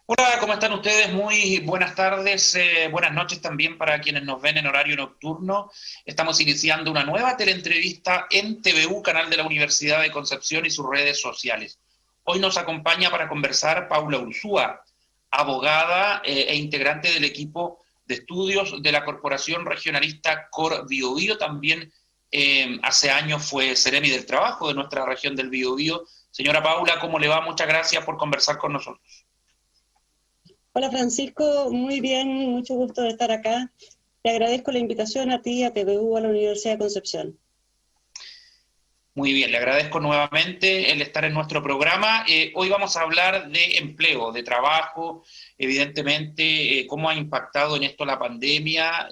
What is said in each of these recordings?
Hola, ¿cómo están ustedes? Muy buenas tardes, buenas noches también para quienes nos ven en horario nocturno. Estamos iniciando una nueva teleentrevista en TVU, canal de la Universidad de Concepción y sus redes sociales. Hoy nos acompaña para conversar Paula Urzúa, abogada e integrante del equipo de estudios de la Corporación Regionalista Cor Biobío. También hace años fue Seremi del Trabajo de nuestra región del Biobío. Señora Paula, ¿cómo le va? Muchas gracias por conversar con nosotros. Hola Francisco, muy bien, mucho gusto de estar acá. Te agradezco la invitación a ti, a TVU, a la Universidad de Concepción. Muy bien, le agradezco nuevamente el estar en nuestro programa. Hoy vamos a hablar de empleo, de trabajo, evidentemente, cómo ha impactado en esto la pandemia,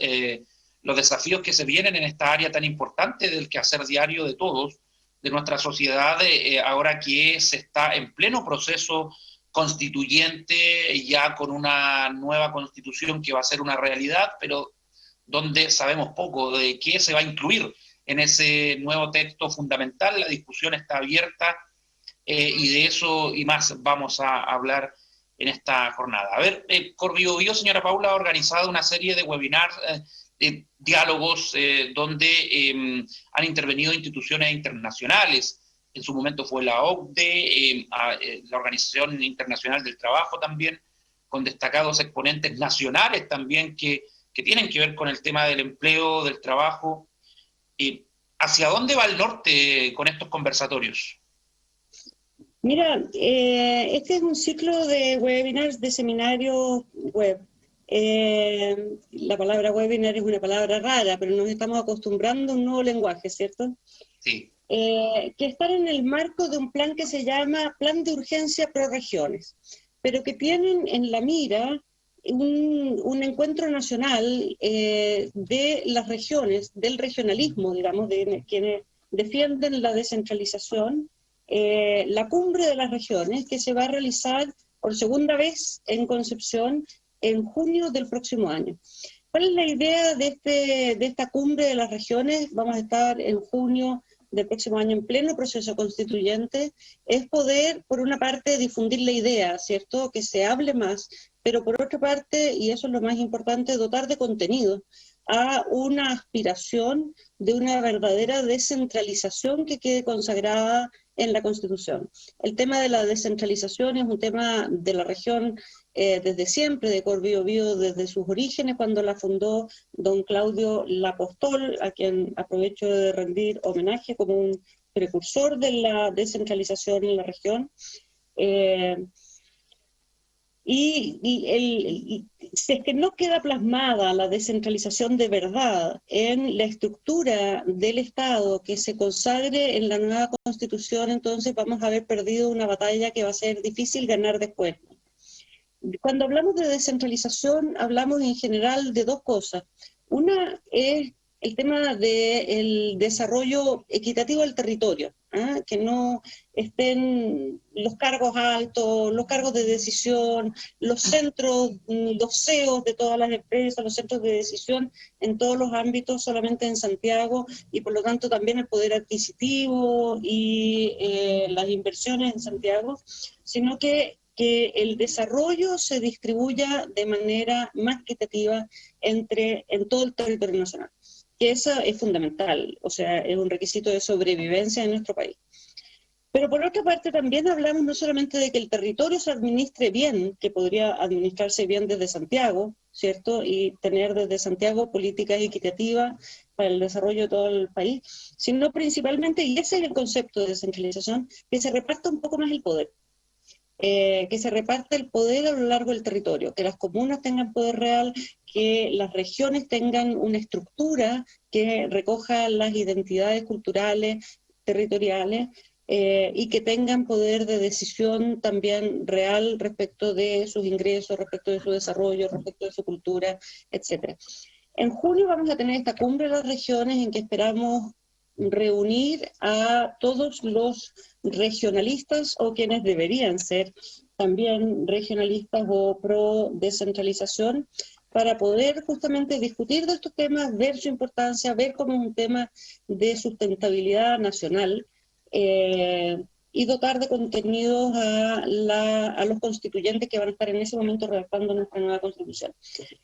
los desafíos que se vienen en esta área tan importante del quehacer diario de todos, de nuestra sociedad, ahora que se está en pleno proceso constituyente, ya con una nueva constitución que va a ser una realidad, pero donde sabemos poco de qué se va a incluir en ese nuevo texto fundamental. La discusión está abierta y de eso y más vamos a hablar en esta jornada. A ver, Corbiobío, señora Paula, ha organizado una serie de webinars, de diálogos donde han intervenido instituciones internacionales. En su momento fue la OCDE, la Organización Internacional del Trabajo también, con destacados exponentes nacionales también que tienen que ver con el tema del empleo, del trabajo. ¿Hacia dónde va el norte con estos conversatorios? Mira, este es un ciclo de webinars, de seminarios web. La palabra webinar es una palabra rara, pero nos estamos acostumbrando a un nuevo lenguaje, ¿cierto? Sí. Que están en el marco de un plan que se llama Plan de Urgencia Pro Regiones, pero que tienen en la mira un encuentro nacional de las regiones, del regionalismo, digamos, de quienes defienden la descentralización, la cumbre de las regiones, que se va a realizar por segunda vez en Concepción en junio del próximo año. ¿Cuál es la idea de esta cumbre de las regiones? Vamos a estar en junio del próximo año en pleno proceso constituyente. Es poder, por una parte, difundir la idea, ¿cierto? Que se hable más, pero por otra parte, y eso es lo más importante, dotar de contenido a una aspiración de una verdadera descentralización que quede consagrada en la Constitución. El tema de la descentralización es un tema de la región desde siempre, de Cor Biobío, desde sus orígenes, cuando la fundó don Claudio Lapostol, a quien aprovecho de rendir homenaje como un precursor de la descentralización en la región. Eh, y si es que no queda plasmada la descentralización de verdad en la estructura del Estado que se consagre en la nueva Constitución, entonces vamos a haber perdido una batalla que va a ser difícil ganar después. Cuando hablamos de descentralización, hablamos en general de dos cosas. Una es el tema del desarrollo equitativo del territorio, ¿eh? Que no estén los cargos altos, los cargos de decisión, los centros, los CEOs de todas las empresas, los centros de decisión en todos los ámbitos solamente en Santiago, y por lo tanto también el poder adquisitivo y las inversiones en Santiago, sino que el desarrollo se distribuya de manera más equitativa en todo el territorio nacional. Que eso es fundamental, o sea, es un requisito de sobrevivencia en nuestro país. Pero por otra parte también hablamos no solamente de que el territorio se administre bien, que podría administrarse bien desde Santiago, ¿cierto? Y tener desde Santiago políticas equitativas para el desarrollo de todo el país, sino principalmente, y ese es el concepto de descentralización, que se reparta un poco más el poder. Que se reparte el poder a lo largo del territorio, que las comunas tengan poder real, que las regiones tengan una estructura que recoja las identidades culturales, territoriales, y que tengan poder de decisión también real respecto de sus ingresos, respecto de su desarrollo, respecto de su cultura, etc. En junio vamos a tener esta cumbre de las regiones en que esperamos reunir a todos los regionalistas o quienes deberían ser también regionalistas o pro descentralización para poder justamente discutir de estos temas, ver su importancia, ver cómo es un tema de sustentabilidad nacional, y dotar de contenidos a los constituyentes que van a estar en ese momento redactando nuestra nueva Constitución.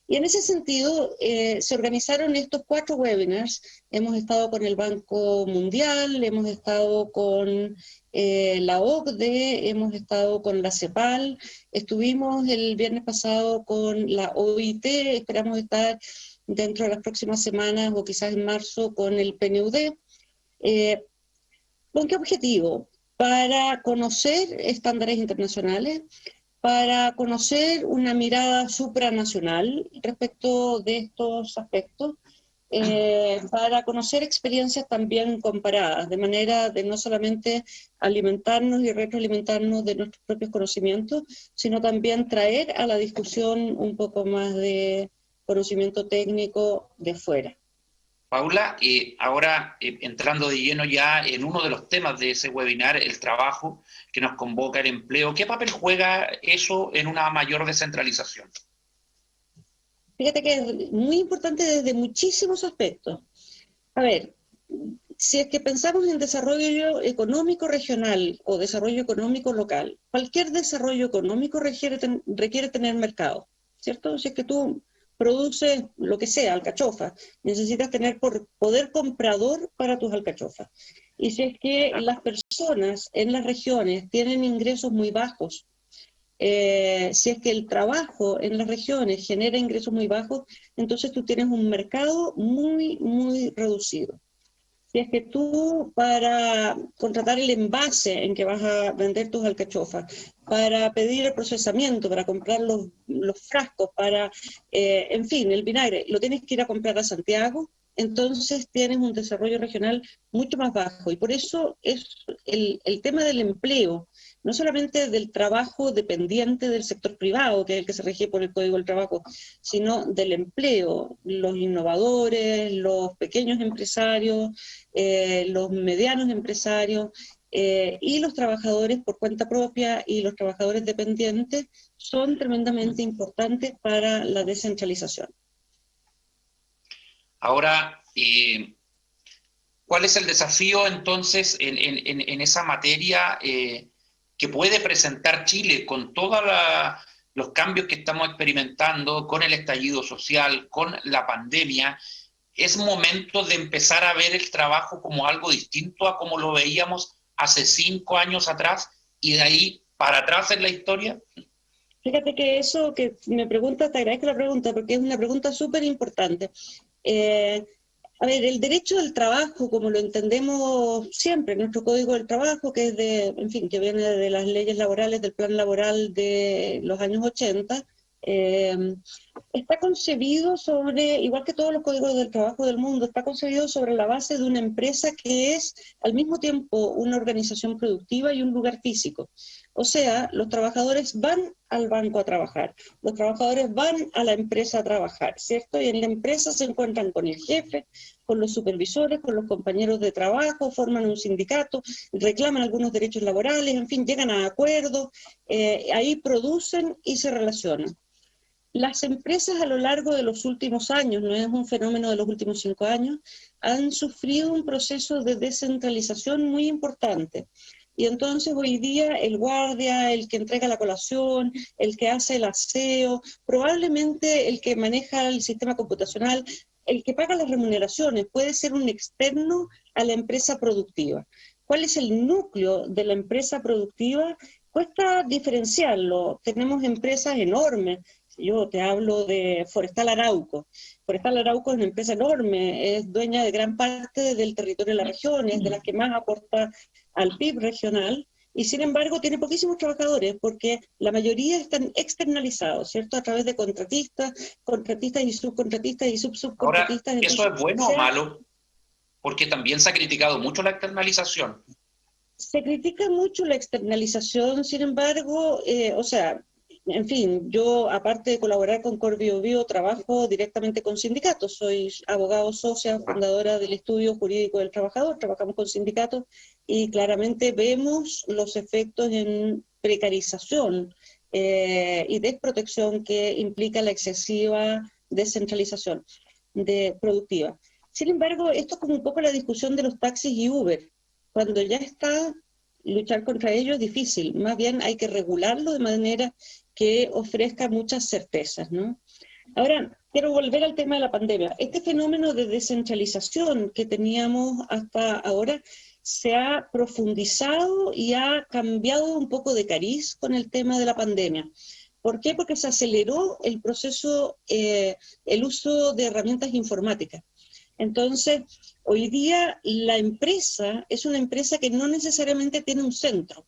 Y en ese sentido, se organizaron estos 4 webinars. Hemos estado con el Banco Mundial, hemos estado con la OCDE, hemos estado con la CEPAL, estuvimos el viernes pasado con la OIT, esperamos estar dentro de las próximas semanas o quizás en marzo con el PNUD. ¿Con qué objetivo? Para conocer estándares internacionales, para conocer una mirada supranacional respecto de estos aspectos, para conocer experiencias también comparadas, de manera de no solamente alimentarnos y retroalimentarnos de nuestros propios conocimientos, sino también traer a la discusión un poco más de conocimiento técnico de fuera. Paula, ahora entrando de lleno ya en uno de los temas de ese webinar, el trabajo que nos convoca, el empleo, ¿qué papel juega eso en una mayor descentralización? Fíjate que es muy importante desde muchísimos aspectos. A ver, si es que pensamos en desarrollo económico regional o desarrollo económico local, cualquier desarrollo económico requiere tener mercado, ¿cierto? Si es que tú produces lo que sea, alcachofa, necesitas tener poder comprador para tus alcachofas. Y si es que las personas en las regiones tienen ingresos muy bajos, si es que el trabajo en las regiones genera ingresos muy bajos, entonces tú tienes un mercado muy, muy reducido. Si es que tú, para contratar el envase en que vas a vender tus alcachofas, para pedir el procesamiento, para comprar los frascos, para, en fin, el vinagre, lo tienes que ir a comprar a Santiago, entonces tienes un desarrollo regional mucho más bajo. Y por eso es el tema del empleo, no solamente del trabajo dependiente del sector privado, que es el que se rige por el Código del Trabajo, sino del empleo, los innovadores, los pequeños empresarios, los medianos empresarios y los trabajadores por cuenta propia y los trabajadores dependientes son tremendamente importantes para la descentralización. Ahora, ¿cuál es el desafío entonces en esa materia que puede presentar Chile con todos los cambios que estamos experimentando, con el estallido social, con la pandemia? ¿Es momento de empezar a ver el trabajo como algo distinto a como lo veíamos hace 5 años atrás y de ahí para atrás en la historia? Fíjate que eso que me preguntas, te agradezco la pregunta porque es una pregunta súper importante. A ver, el derecho del trabajo, como lo entendemos siempre, nuestro Código del Trabajo, que es en fin, que viene de las leyes laborales, del plan laboral de los años 80, está concebido sobre, igual que todos los códigos del trabajo del mundo, está concebido sobre la base de una empresa que es al mismo tiempo una organización productiva y un lugar físico. O sea, los trabajadores van al banco a trabajar, los trabajadores van a la empresa a trabajar, ¿cierto? Y en la empresa se encuentran con el jefe, con los supervisores, con los compañeros de trabajo, forman un sindicato, reclaman algunos derechos laborales, en fin, llegan a acuerdos, ahí producen y se relacionan. Las empresas a lo largo de los últimos años, no es un fenómeno de los últimos 5 años, han sufrido un proceso de descentralización muy importante. Y entonces hoy día el guardia, el que entrega la colación, el que hace el aseo, probablemente el que maneja el sistema computacional, el que paga las remuneraciones, puede ser un externo a la empresa productiva. ¿Cuál es el núcleo de la empresa productiva? Cuesta diferenciarlo. Tenemos empresas enormes. Yo te hablo de Forestal Arauco. Forestal Arauco es una empresa enorme, es dueña de gran parte del territorio de la región, es de las que más aporta al PIB regional, y sin embargo tiene poquísimos trabajadores, porque la mayoría están externalizados, ¿cierto? A través de contratistas y subcontratistas y subcontratistas. Ahora, ¿eso es bueno o malo? Porque también se ha criticado mucho la externalización. Se critica mucho la externalización, sin embargo, en fin, yo aparte de colaborar con CorBioBio, trabajo directamente con sindicatos, soy abogado socia, fundadora del Estudio Jurídico del Trabajador, trabajamos con sindicatos y claramente vemos los efectos en precarización y desprotección que implica la excesiva descentralización productiva. Sin embargo, esto es como un poco la discusión de los taxis y Uber. Cuando ya está luchar contra ello es difícil, más bien hay que regularlo de manera que ofrezca muchas certezas, ¿no? Ahora, quiero volver al tema de la pandemia. Este fenómeno de descentralización que teníamos hasta ahora se ha profundizado y ha cambiado un poco de cariz con el tema de la pandemia. ¿Por qué? Porque se aceleró el proceso, el uso de herramientas informáticas. Entonces, hoy día la empresa es una empresa que no necesariamente tiene un centro.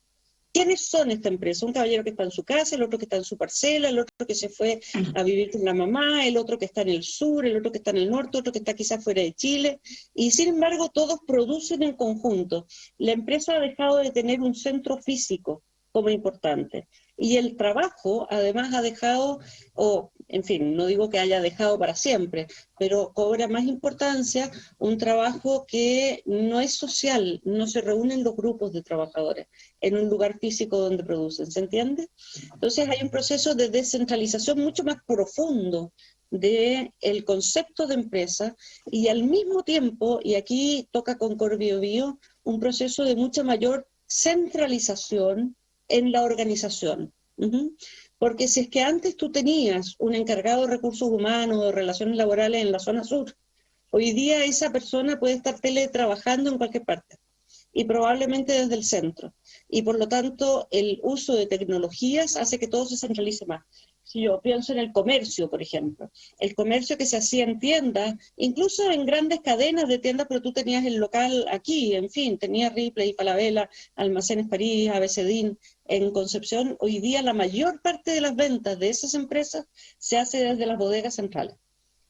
¿Quiénes son esta empresa? Un caballero que está en su casa, el otro que está en su parcela, el otro que se fue a vivir con la mamá, el otro que está en el sur, el otro que está en el norte, otro que está quizás fuera de Chile, y sin embargo todos producen en conjunto. La empresa ha dejado de tener un centro físico como importante. Y el trabajo además ha dejado, o en fin, no digo que haya dejado para siempre, pero cobra más importancia un trabajo que no es social, no se reúnen los grupos de trabajadores en un lugar físico donde producen, ¿se entiende? Entonces hay un proceso de descentralización mucho más profundo del concepto de empresa y al mismo tiempo, y aquí toca con Corbiobío, un proceso de mucha mayor centralización en la organización. Porque si es que antes tú tenías un encargado de recursos humanos o de relaciones laborales en la zona sur, hoy día esa persona puede estar teletrabajando en cualquier parte y probablemente desde el centro. Y por lo tanto, el uso de tecnologías hace que todo se centralice más. Si yo pienso en el comercio, por ejemplo, el comercio que se hacía en tiendas, incluso en grandes cadenas de tiendas, pero tú tenías el local aquí, en fin, tenías Ripley, Falabella, Almacenes París, Abecedín, en Concepción. Hoy día la mayor parte de las ventas de esas empresas se hace desde las bodegas centrales.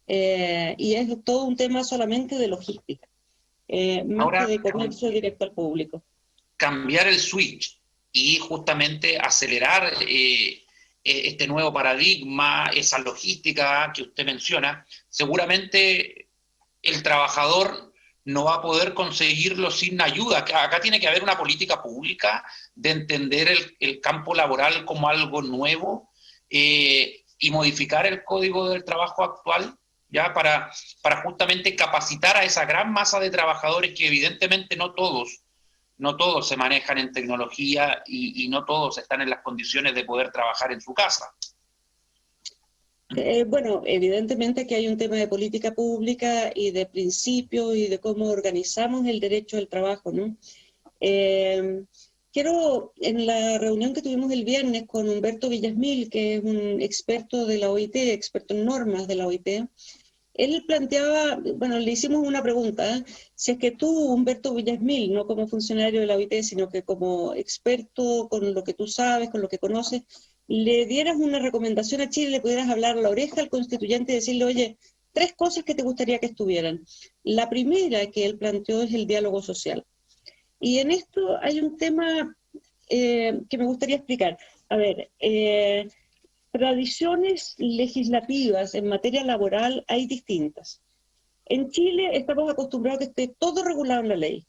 Y es todo un tema solamente de logística. Más que Ahora, de comercio directo al público. cambiar el switch y justamente acelerar este nuevo paradigma, esa logística que usted menciona, seguramente el trabajador no va a poder conseguirlo sin ayuda. Acá tiene que haber una política pública de entender el campo laboral como algo nuevo y modificar el código del trabajo actual, ya para justamente capacitar a esa gran masa de trabajadores que evidentemente no todos se manejan en tecnología y no todos están en las condiciones de poder trabajar en su casa. Bueno, evidentemente que hay un tema de política pública y de principios y de cómo organizamos el derecho al trabajo, ¿no? Quiero, en la reunión que tuvimos el viernes con Humberto Villasmil, que es un experto de la OIT, experto en normas de la OIT, él planteaba, bueno, le hicimos una pregunta, ¿eh? Si es que tú, Humberto Villasmil, no como funcionario de la OIT, sino que como experto con lo que tú sabes, con lo que conoces, le dieras una recomendación a Chile, le pudieras hablar a la oreja al constituyente y decirle, oye, 3 cosas que te gustaría que estuvieran. La primera que él planteó es el diálogo social. Y en esto hay un tema que me gustaría explicar. A ver, tradiciones legislativas en materia laboral hay distintas. En Chile estamos acostumbrados a que esté todo regulado en la ley.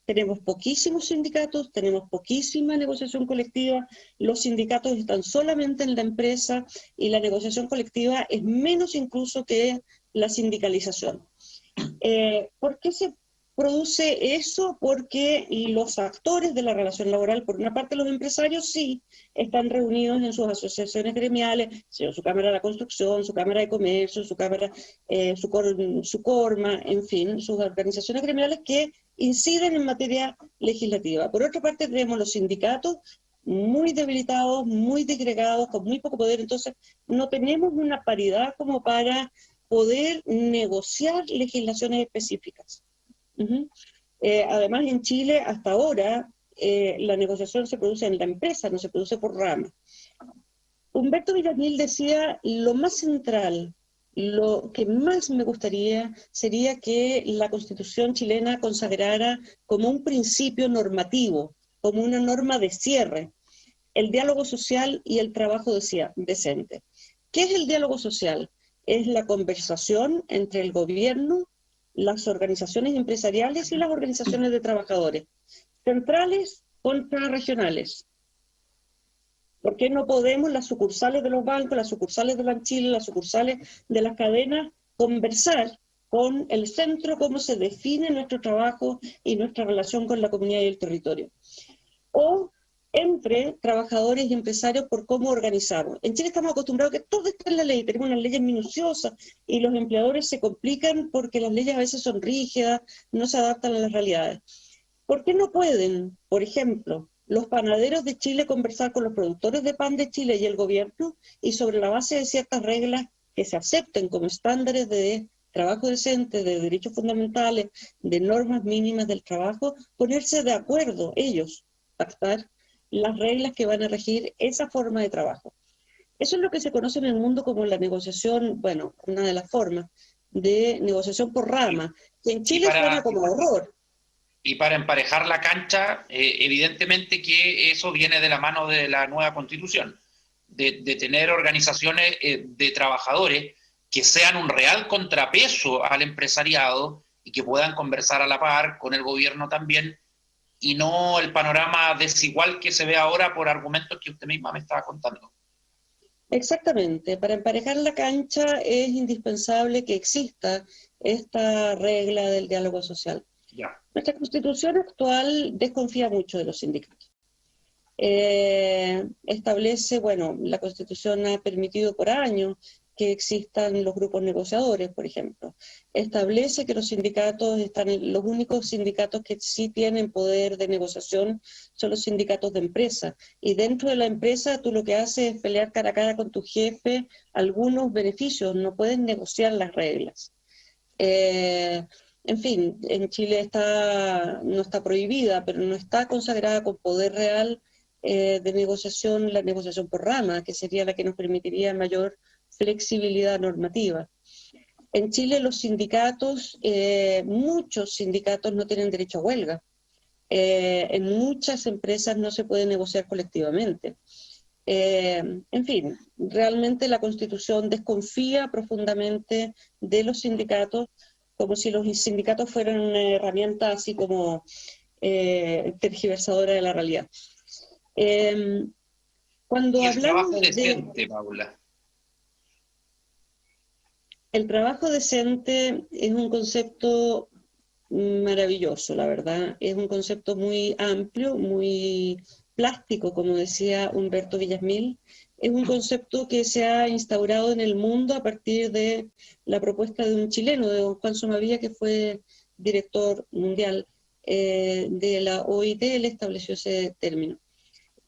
Tenemos poquísimos sindicatos, tenemos poquísima negociación colectiva, los sindicatos están solamente en la empresa y la negociación colectiva es menos incluso que la sindicalización. ¿Por qué se produce eso? Porque los actores de la relación laboral, por una parte los empresarios sí, están reunidos en sus asociaciones gremiales, su Cámara de la Construcción, su Cámara de Comercio, su Cámara, su Corma, en fin, sus organizaciones gremiales que inciden en materia legislativa. Por otra parte tenemos los sindicatos muy debilitados, muy disgregados, con muy poco poder, entonces no tenemos una paridad como para poder negociar legislaciones específicas. Además, en Chile, hasta ahora, la negociación se produce en la empresa, no se produce por rama. Humberto Villasmil decía, lo más central, lo que más me gustaría sería que la Constitución chilena consagrara como un principio normativo, como una norma de cierre, el diálogo social y el trabajo decente. ¿Qué es el diálogo social? Es la conversación entre el gobierno, las organizaciones empresariales y las organizaciones de trabajadores, centrales contra regionales. ¿Por qué no podemos las sucursales de los bancos, las sucursales de Banchile, las sucursales de las cadenas, conversar con el centro, cómo se define nuestro trabajo y nuestra relación con la comunidad y el territorio? o entre trabajadores y empresarios por cómo organizarnos. En Chile estamos acostumbrados a que todo está en la ley, tenemos unas leyes minuciosas y los empleadores se complican porque las leyes a veces son rígidas, no se adaptan a las realidades. ¿Por qué no pueden, por ejemplo, los panaderos de Chile conversar con los productores de pan de Chile y el gobierno y sobre la base de ciertas reglas que se acepten como estándares de trabajo decente, de derechos fundamentales, de normas mínimas del trabajo, ponerse de acuerdo ellos, pactar las reglas que van a regir esa forma de trabajo? Eso es lo que se conoce en el mundo como la negociación, bueno, una de las formas de negociación por rama, que en Y Chile suena para, como horror. y para emparejar la cancha, evidentemente que eso viene de la mano de la nueva Constitución, de tener organizaciones de trabajadores que sean un real contrapeso al empresariado y que puedan conversar a la par con el gobierno también, y no el panorama desigual que se ve ahora por argumentos que usted misma me estaba contando. Exactamente, para emparejar la cancha es indispensable que exista esta regla del diálogo social. Ya. Nuestra Constitución actual desconfía mucho de los sindicatos. Establece, bueno, la Constitución ha permitido por años que existan los grupos negociadores, por ejemplo. Establece que los sindicatos los únicos sindicatos que sí tienen poder de negociación son los sindicatos de empresa. Y dentro de la empresa tú lo que haces es pelear cara a cara con tu jefe algunos beneficios, no puedes negociar las reglas. En fin, en Chile no está prohibida, pero no está consagrada con poder real de negociación, la negociación por rama, que sería la que nos permitiría mayor flexibilidad normativa. En Chile los sindicatos, muchos sindicatos no tienen derecho a huelga. En muchas empresas no se puede negociar colectivamente. En fin, realmente la Constitución desconfía profundamente de los sindicatos, como si los sindicatos fueran una herramienta así como tergiversadora de la realidad. Cuando Y el trabajo hablamos decente, Paula. el trabajo decente es un concepto maravilloso, la verdad. Es un concepto muy amplio, muy plástico, como decía Humberto Villasmil. Es un concepto que se ha instaurado en el mundo a partir de la propuesta de un chileno, de don Juan Somavía, que fue director mundial de la OIT. Él estableció ese término.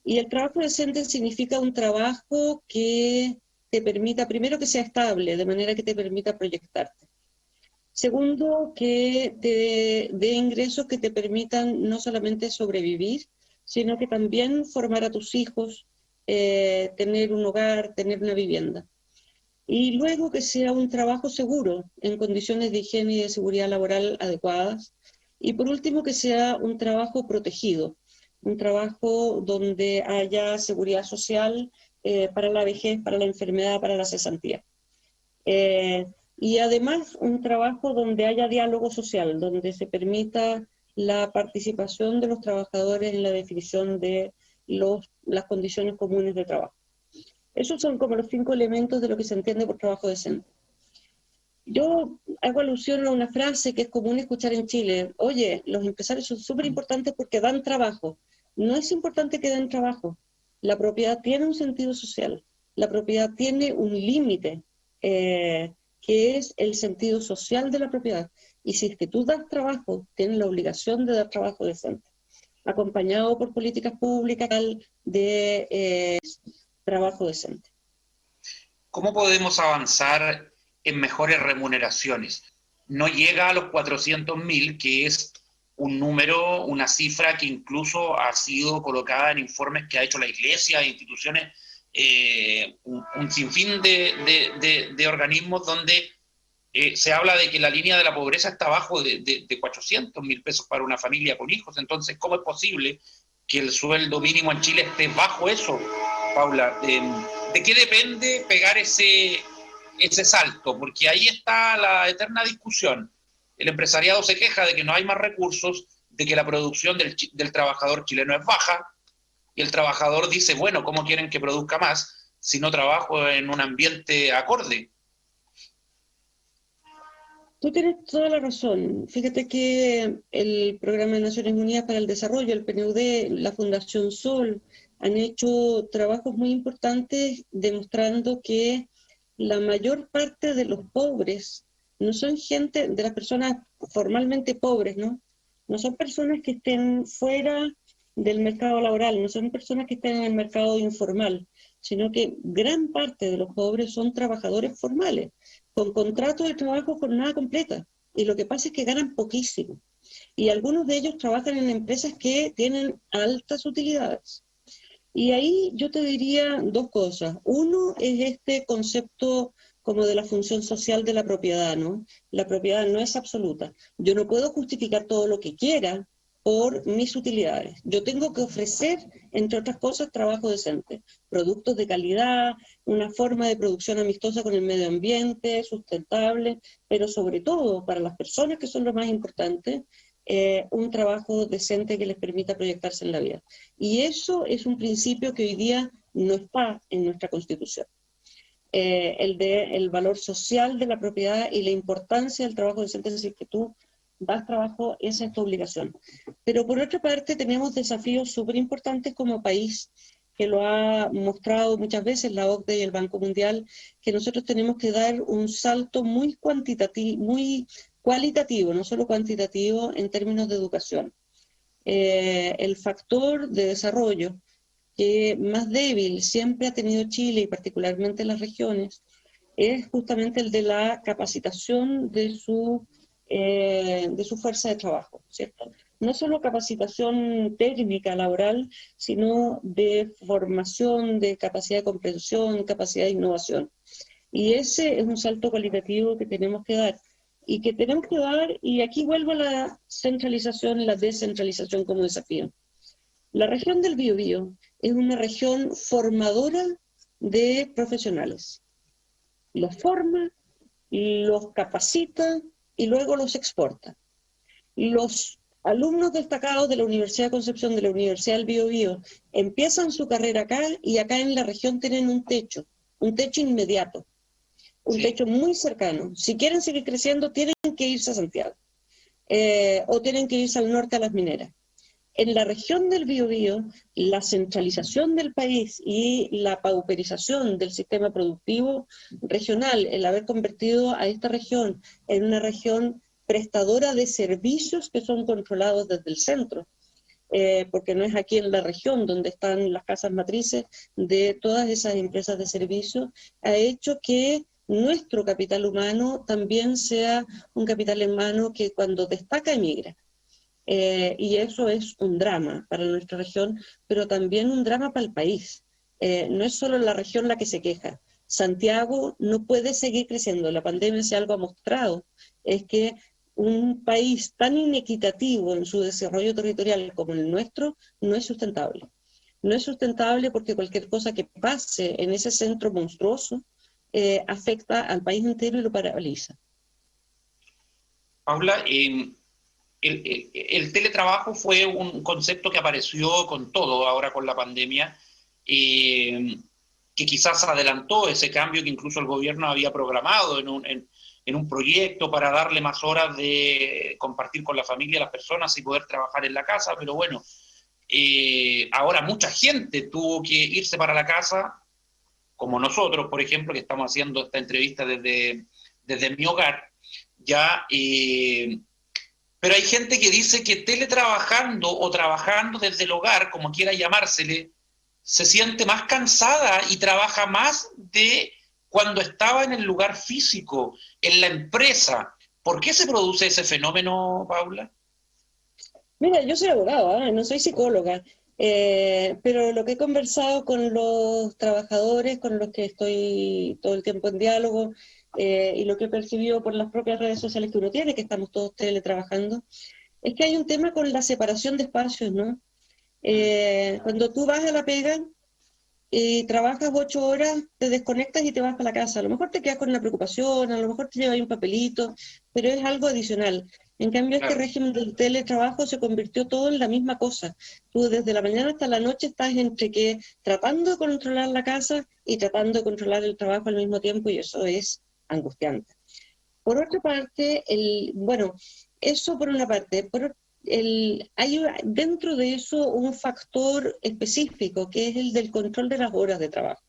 Y el trabajo decente significa un trabajo que te permita, primero, que sea estable, de manera que te permita proyectarte. Segundo, que te dé ingresos que te permitan no solamente sobrevivir, sino que también formar a tus hijos, tener un hogar, tener una vivienda. Y luego que sea un trabajo seguro, en condiciones de higiene y de seguridad laboral adecuadas. Y por último, que sea un trabajo protegido, un trabajo donde haya seguridad social para la vejez, para la enfermedad, para la cesantía. Y además un trabajo donde haya diálogo social, donde se permita la participación de los trabajadores en la definición de las condiciones comunes de trabajo. Esos son como los 5 elementos de lo que se entiende por trabajo decente. Yo hago alusión a una frase que es común escuchar en Chile: oye, los empresarios son súper importantes porque dan trabajo. No es importante que den trabajo. La propiedad tiene un sentido social. La propiedad tiene un límite, que es el sentido social de la propiedad. Y si es que tú das trabajo, tienes la obligación de dar trabajo decente, acompañado por políticas públicas de trabajo decente. ¿Cómo podemos avanzar en mejores remuneraciones? No llega a los 400.000, que es un número, una cifra que incluso ha sido colocada en informes que ha hecho la Iglesia e instituciones, un sinfín de organismos donde se habla de que la línea de la pobreza está abajo de 400.000 pesos para una familia con hijos. Entonces, ¿cómo es posible que el sueldo mínimo en Chile esté bajo eso, Paula? ¿De qué depende pegar ese salto? Porque ahí está la eterna discusión. El empresariado se queja de que no hay más recursos, de que la producción del trabajador chileno es baja, y el trabajador dice, bueno, ¿cómo quieren que produzca más si no trabajo en un ambiente acorde? Tú tienes toda la razón. Fíjate que el Programa de Naciones Unidas para el Desarrollo, el PNUD, la Fundación Sol, han hecho trabajos muy importantes demostrando que la mayor parte de los pobres no son gente, de las personas formalmente pobres, ¿no? No son personas que estén fuera del mercado laboral, no son personas que estén en el mercado informal, sino que gran parte de los pobres son trabajadores formales con contratos de trabajo jornada completa. Y lo que pasa es que ganan poquísimo. Y algunos de ellos trabajan en empresas que tienen altas utilidades. Y ahí yo te diría dos cosas. Uno es este concepto como de la función social de la propiedad, ¿no? La propiedad no es absoluta. Yo no puedo justificar todo lo que quiera por mis utilidades. Yo tengo que ofrecer, entre otras cosas, trabajo decente, productos de calidad, una forma de producción amistosa con el medio ambiente, sustentable, pero sobre todo para las personas, que son lo más importante, un trabajo decente que les permita proyectarse en la vida. Y eso es un principio que hoy día no está en nuestra Constitución. El valor social de la propiedad y la importancia del trabajo decente, es decir, que tú das trabajo, esa es tu obligación. Pero por otra parte tenemos desafíos súper importantes como país, que lo ha mostrado muchas veces la OCDE y el Banco Mundial, que nosotros tenemos que dar un salto muy cuantitativo, muy cualitativo, no solo cuantitativo, en términos de educación. El factor de desarrollo que más débil siempre ha tenido Chile, y particularmente las regiones, es justamente el de la capacitación de su fuerza de trabajo, ¿cierto? No solo capacitación técnica, laboral, sino de formación, de capacidad de comprensión, capacidad de innovación. Y ese es un salto cualitativo que tenemos que dar. Y aquí vuelvo a la centralización y la descentralización como desafío. La región del Biobío es una región formadora de profesionales. Los forma, los capacita y luego los exporta. Los alumnos destacados de la Universidad de Concepción, de la Universidad del Biobío, empiezan su carrera acá y acá en la región tienen un techo inmediato, un techo muy cercano. Si quieren seguir creciendo, tienen que irse a Santiago o tienen que irse al norte a las mineras. En la región del Biobío, la centralización del país y la pauperización del sistema productivo regional, el haber convertido a esta región en una región prestadora de servicios que son controlados desde el centro, porque no es aquí en la región donde están las casas matrices de todas esas empresas de servicios, ha hecho que nuestro capital humano también sea un capital humano que cuando destaca emigra. Y eso es un drama para nuestra región, pero también un drama para el país. No es solo la región la que se queja. Santiago no puede seguir creciendo. La pandemia, si algo ha mostrado, es que un país tan inequitativo en su desarrollo territorial como el nuestro no es sustentable. No es sustentable porque cualquier cosa que pase en ese centro monstruoso afecta al país entero y lo paraliza. Paula, el teletrabajo fue un concepto que apareció con todo ahora con la pandemia, que quizás adelantó ese cambio que incluso el gobierno había programado en un proyecto para darle más horas de compartir con la familia a las personas y poder trabajar en la casa, pero bueno, ahora mucha gente tuvo que irse para la casa, como nosotros, por ejemplo, que estamos haciendo esta entrevista desde mi hogar, ya... pero hay gente que dice que teletrabajando o trabajando desde el hogar, como quiera llamársele, se siente más cansada y trabaja más de cuando estaba en el lugar físico, en la empresa. ¿Por qué se produce ese fenómeno, Paula? Mira, yo soy abogada, no soy psicóloga, pero lo que he conversado con los trabajadores, con los que estoy todo el tiempo en diálogo, y lo que he percibido por las propias redes sociales que uno tiene, que estamos todos teletrabajando, es que hay un tema con la separación de espacios, ¿no? Cuando tú vas a la pega y trabajas 8 horas, te desconectas y te vas para la casa. A lo mejor te quedas con una preocupación, a lo mejor te llevas un papelito, pero es algo adicional. En cambio, este régimen del teletrabajo se convirtió todo en la misma cosa. Tú desde la mañana hasta la noche estás entre que tratando de controlar la casa y tratando de controlar el trabajo al mismo tiempo, y eso es angustiante. Por otra parte, bueno, eso por una parte. Hay dentro de eso un factor específico, que es el del control de las horas de trabajo.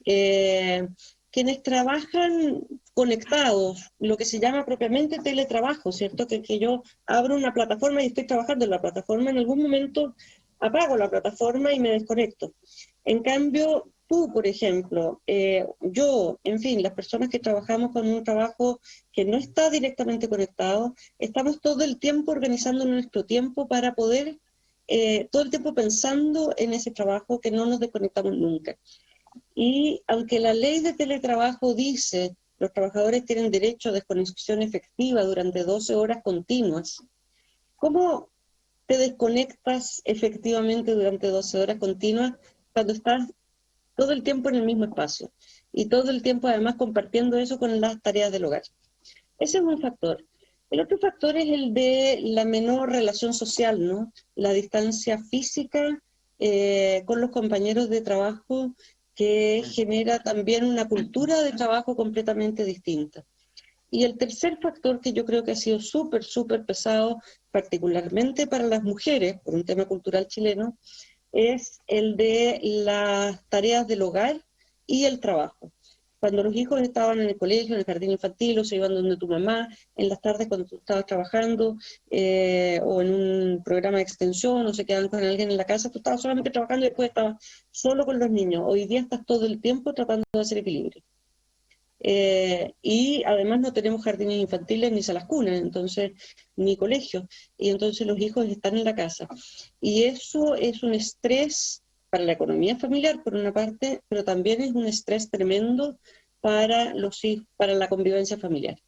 Quienes trabajan conectados, lo que se llama propiamente teletrabajo, ¿cierto? Que yo abro una plataforma y estoy trabajando en la plataforma, en algún momento apago la plataforma y me desconecto. En cambio, tú, por ejemplo, yo, en fin, las personas que trabajamos con un trabajo que no está directamente conectado, estamos todo el tiempo organizando nuestro tiempo para poder, todo el tiempo pensando en ese trabajo, que no nos desconectamos nunca. Y aunque la ley de teletrabajo dice los trabajadores tienen derecho a desconexión efectiva durante 12 horas continuas, ¿cómo te desconectas efectivamente durante 12 horas continuas cuando estás todo el tiempo en el mismo espacio? Y todo el tiempo además compartiendo eso con las tareas del hogar. Ese es un factor. El otro factor es el de la menor relación social, ¿no? La distancia física con los compañeros de trabajo, que genera también una cultura de trabajo completamente distinta. Y el tercer factor, que yo creo que ha sido súper, súper pesado, particularmente para las mujeres, por un tema cultural chileno, es el de las tareas del hogar y el trabajo. Cuando los hijos estaban en el colegio, en el jardín infantil, o se iban donde tu mamá, en las tardes cuando tú estabas trabajando, o en un programa de extensión, o se quedaban con alguien en la casa, tú estabas solamente trabajando y después estabas solo con los niños. Hoy día estás todo el tiempo tratando de hacer equilibrio. Y además no tenemos jardines infantiles ni salas cunas, entonces, ni colegios, y entonces los hijos están en la casa. Y eso es un estrés para la economía familiar, por una parte, pero también es un estrés tremendo para los hijos, para la convivencia familiar.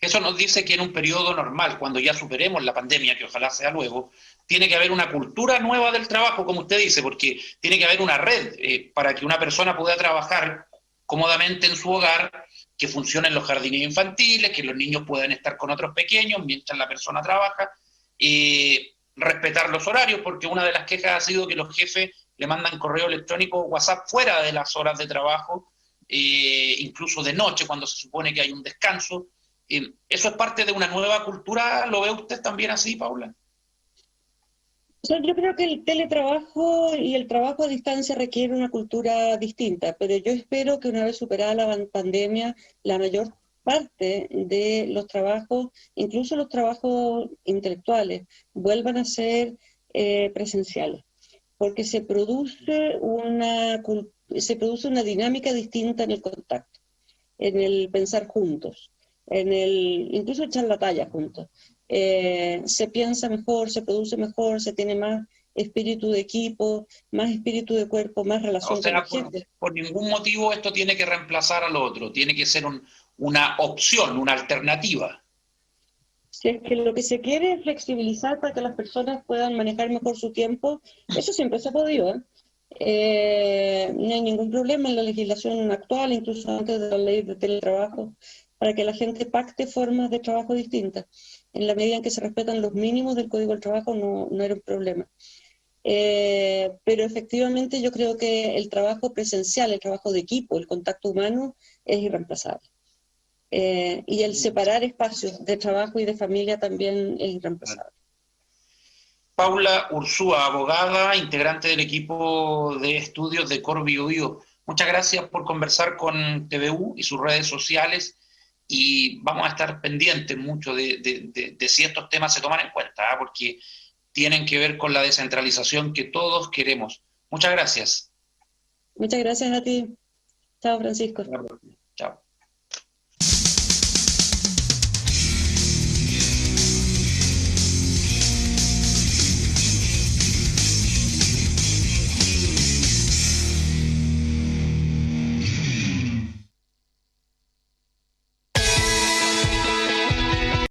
Eso nos dice que en un periodo normal, cuando ya superemos la pandemia, que ojalá sea luego, tiene que haber una cultura nueva del trabajo, como usted dice, porque tiene que haber una red para que una persona pueda trabajar cómodamente en su hogar, que funcionen los jardines infantiles, que los niños puedan estar con otros pequeños mientras la persona trabaja, respetar los horarios, porque una de las quejas ha sido que los jefes le mandan correo electrónico o WhatsApp fuera de las horas de trabajo, incluso de noche, cuando se supone que hay un descanso. ¿Eso es parte de una nueva cultura? ¿Lo ve usted también así, Paula? O sea, yo creo que el teletrabajo y el trabajo a distancia requiere una cultura distinta, pero yo espero que una vez superada la pandemia, la mayor parte de los trabajos, incluso los trabajos intelectuales, vuelvan a ser presenciales, porque se produce una dinámica distinta en el contacto, en el pensar juntos, incluso echar la talla juntos. Se piensa mejor, se produce mejor, se tiene más espíritu de equipo, más espíritu de cuerpo, más O relación con la sea, gente. por ningún motivo esto tiene que reemplazar al otro, tiene que ser una opción, una alternativa. Si es que lo que se quiere es flexibilizar para que las personas puedan manejar mejor su tiempo, eso siempre se ha podido, ¿eh? No hay ningún problema en la legislación actual, incluso antes de la ley de teletrabajo, para que la gente pacte formas de trabajo distintas. En la medida en que se respetan los mínimos del Código del Trabajo, no era un problema. Pero efectivamente yo creo que el trabajo presencial, el trabajo de equipo, el contacto humano es irreemplazable. Y el separar espacios de trabajo y de familia también es irreemplazable. Paula Ursúa, abogada, integrante del equipo de estudios de Cor Biobío. Muchas gracias por conversar con TVU y sus redes sociales, y vamos a estar pendientes mucho de si estos temas se toman en cuenta, ¿eh? Porque tienen que ver con la descentralización que todos queremos. Muchas gracias. Muchas gracias a ti. Chao, Francisco. Chao.